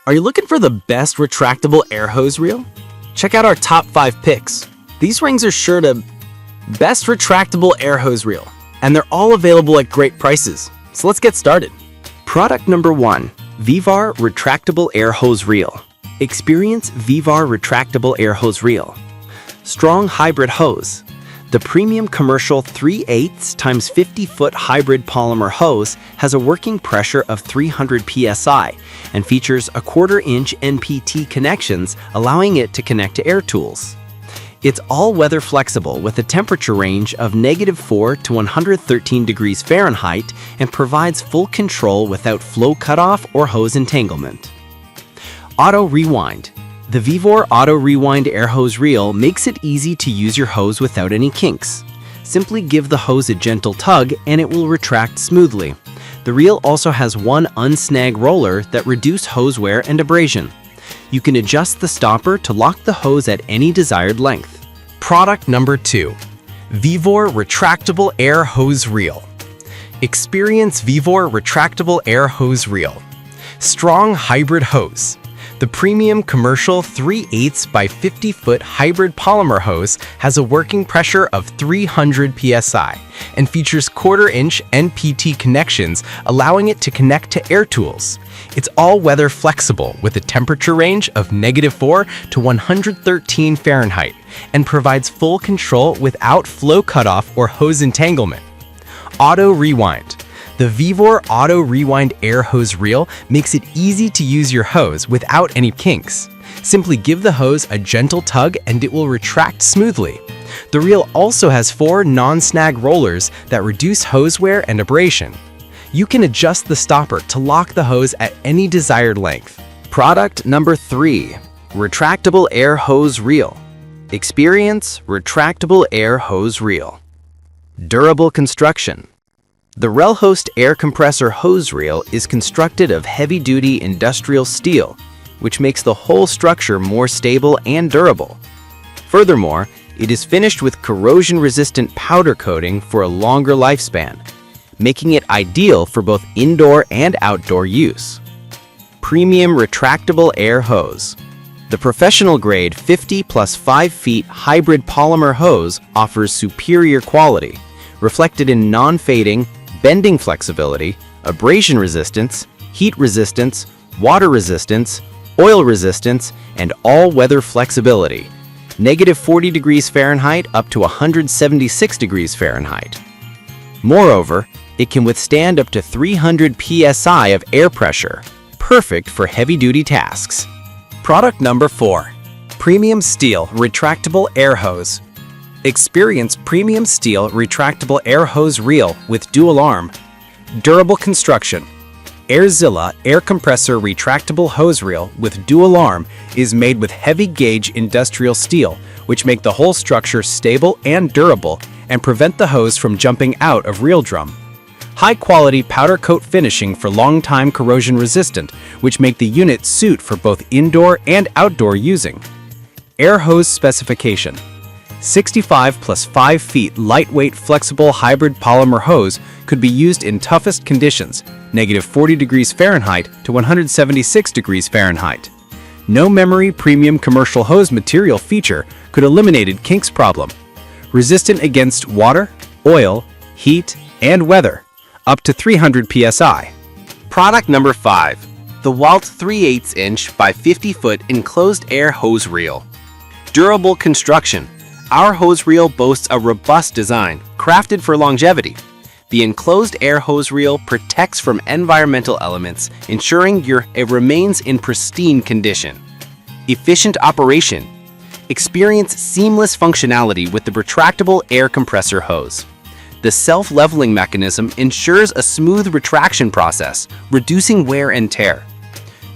Are you looking for the best retractable air hose reel? Check out our top 5 picks. These rings are sure to best retractable air hose reel, and they're all available at great prices. So let's get started. Product number 1, Vivar Retractable Air Hose Reel. Experience Vivar Retractable Air Hose Reel. Strong hybrid hose. The premium commercial 3/8 x 50-foot hybrid polymer hose has a working pressure of 300 psi and features a 1/4-inch NPT connections, allowing it to connect to air tools. It's all-weather flexible with a temperature range of -4 to 113 degrees Fahrenheit and provides full control without flow cutoff or hose entanglement. Auto Rewind. The Vivar Auto Rewind Air Hose Reel makes it easy to use your hose without any kinks. Simply give the hose a gentle tug and it will retract smoothly. The reel also has one unsnag roller that reduces hose wear and abrasion. You can adjust the stopper to lock the hose at any desired length. Product number 2, Vivar Retractable Air Hose Reel. Experience Vivar Retractable Air Hose Reel. Strong hybrid hose. The premium commercial 3/8 by 50-foot hybrid polymer hose has a working pressure of 300 psi and features 1/4-inch NPT connections, allowing it to connect to air tools. It's all-weather flexible with a temperature range of -4 to 113 Fahrenheit and provides full control without flow cutoff or hose entanglement. Auto Rewind. The Vivar Auto Rewind Air Hose Reel makes it easy to use your hose without any kinks. Simply give the hose a gentle tug and it will retract smoothly. The reel also has 4 non-snag rollers that reduce hose wear and abrasion. You can adjust the stopper to lock the hose at any desired length. Product number 3, Retractable Air Hose Reel. Experience Retractable Air Hose Reel. Durable construction. The Relhost air compressor hose reel is constructed of heavy-duty industrial steel, which makes the whole structure more stable and durable. Furthermore, it is finished with corrosion-resistant powder coating for a longer lifespan, making it ideal for both indoor and outdoor use. Premium retractable air hose. The professional-grade 50 + 5 feet hybrid polymer hose offers superior quality, reflected in non-fading, bending flexibility, abrasion resistance, heat resistance, water resistance, oil resistance, and all-weather flexibility, -40 degrees Fahrenheit up to 176 degrees Fahrenheit. Moreover, it can withstand up to 300 psi of air pressure, perfect for heavy-duty tasks. Product number 4, Premium Steel Retractable Air Hose. Experience premium steel retractable air hose reel with dual arm. Durable construction. AirZilla air compressor retractable hose reel with dual arm is made with heavy gauge industrial steel, which make the whole structure stable and durable and prevent the hose from jumping out of reel drum. High quality powder coat finishing for long time corrosion resistant, which make the unit suit for both indoor and outdoor using. Air hose specification. 65 + 5 feet lightweight flexible hybrid polymer hose could be used in toughest conditions, -40 degrees Fahrenheit to 176 degrees Fahrenheit. No memory premium commercial hose material feature could eliminate kinks problem. Resistant against water, oil, heat, and weather, up to 300 psi. Product number 5, the Walt 3/8 inch by 50-foot enclosed air hose reel. Durable construction. Our hose reel boasts a robust design, crafted for longevity. The enclosed air hose reel protects from environmental elements, ensuring it remains in pristine condition. Efficient operation. Experience seamless functionality with the retractable air compressor hose. The self-leveling mechanism ensures a smooth retraction process, reducing wear and tear.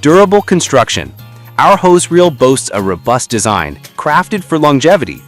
Durable construction. Our hose reel boasts a robust design, crafted for longevity.